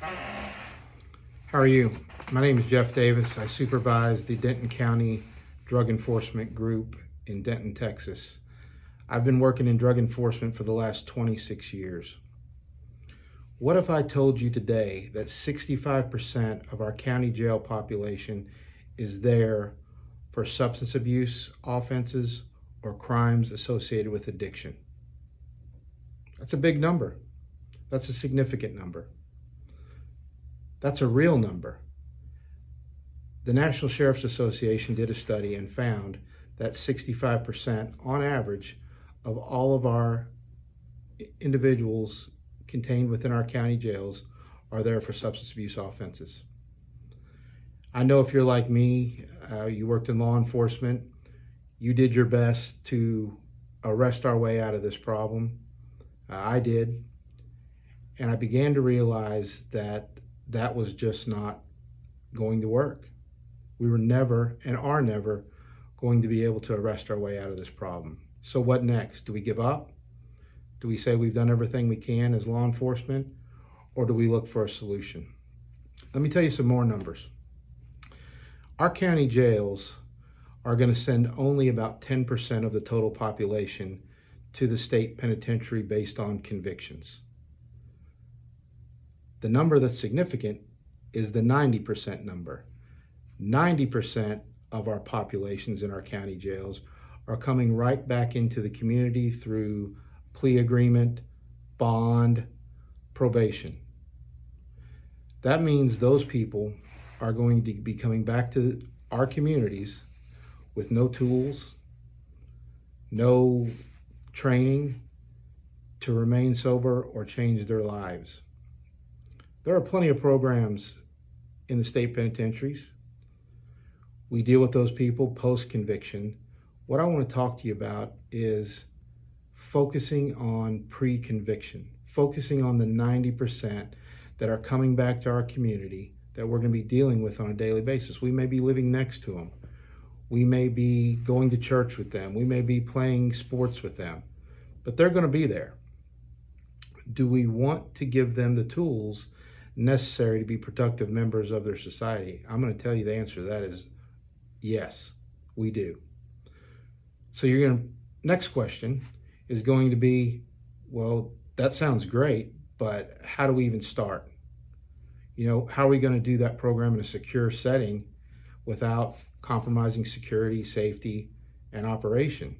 How are you? My name is Jeff Davis. I supervise the Denton County Drug Enforcement Group in Denton, Texas. I've been working in drug enforcement for the last 26 years. What if I told you today that 65% of our county jail population is there for substance abuse offenses or crimes associated with addiction? That's a big number. That's a significant number. That's a real number. The National Sheriff's Association did a study and found that 65% on average of all of our individuals contained within our county jails are there for substance abuse offenses. I know if you're like me, you worked in law enforcement, you did your best to arrest our way out of this problem. I did. And I began to realize that that was just not going to work. We were never and are never going to be able to arrest our way out of this problem. So what next? Do we give up? Do we say we've done everything we can as law enforcement? Or do we look for a solution? Let me tell you some more numbers. Our county jails are going to send only about 10% of the total population to the state penitentiary based on convictions. The number that's significant is the 90% number. 90% of our populations in our county jails are coming right back into the community through plea agreement, bond, probation. That means those people are going to be coming back to our communities with no tools, no training to remain sober or change their lives. There are plenty of programs in the state penitentiaries. We deal with those people post-conviction. What I want to talk to you about is focusing on pre-conviction, focusing on the 90% that are coming back to our community that we're going to be dealing with on a daily basis. We may be living next to them. We may be going to church with them. We may be playing sports with them, but they're going to be there. Do we want to give them the tools necessary to be productive members of their society? I'm going to tell you the answer to that is yes, we do. So next question is going to be, well, that sounds great, but how do we even start? How are we going to do that program in a secure setting without compromising security, safety, and operation?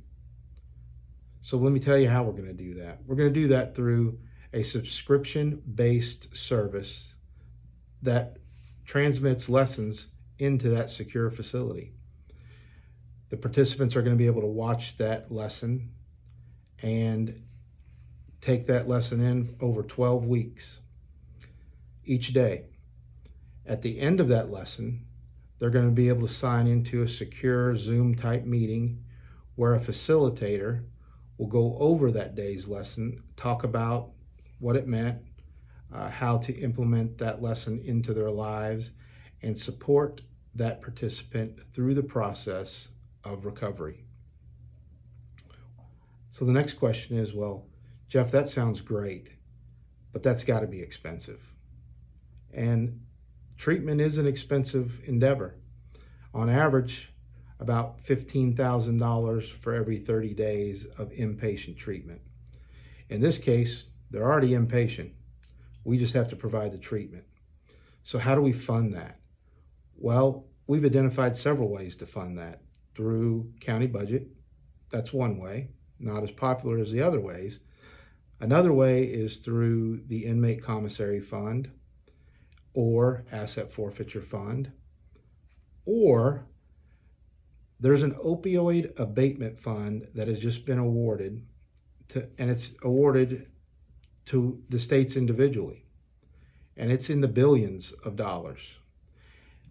So let me tell you how we're going to do that. We're going to do that through a subscription-based service that transmits lessons into that secure facility. The participants are going to be able to watch that lesson and take that lesson in over 12 weeks each day. At the end of that lesson, they're going to be able to sign into a secure Zoom type meeting where a facilitator will go over that day's lesson, talk about what it meant, how to implement that lesson into their lives, and support that participant through the process of recovery. So the next question is, well, Jeff, that sounds great, but that's got to be expensive. And treatment is an expensive endeavor. On average, about $15,000 for every 30 days of inpatient treatment. In this case, they're already inpatient. We just have to provide the treatment. So how do we fund that? Well, we've identified several ways to fund that. Through county budget, that's one way, not as popular as the other ways. Another way is through the Inmate Commissary Fund or Asset Forfeiture Fund, or there's an opioid abatement fund that has just been awarded and it's awarded to the states individually, and it's in the billions of dollars.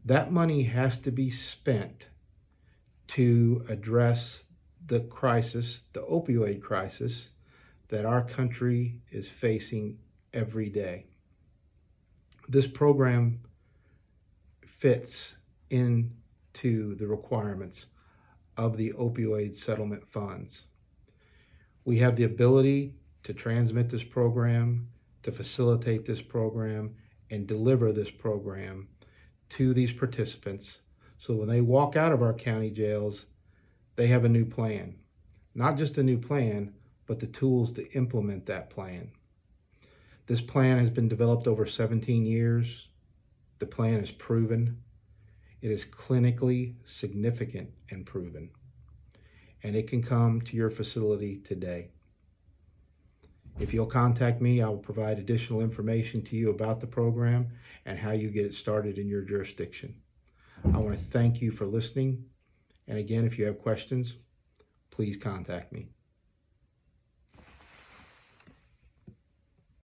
That money has to be spent to address the crisis, the opioid crisis that our country is facing every day. This program fits into the requirements of the opioid settlement funds. We have the ability to transmit this program, to facilitate this program, and deliver this program to these participants so when they walk out of our county jails, they have a new plan. Not just a new plan, but the tools to implement that plan. This plan has been developed over 17 years. The plan is proven. It is clinically significant and proven. And it can come to your facility today. If you'll contact me, I will provide additional information to you about the program and how you get it started in your jurisdiction. I want to thank you for listening. And again, if you have questions, please contact me.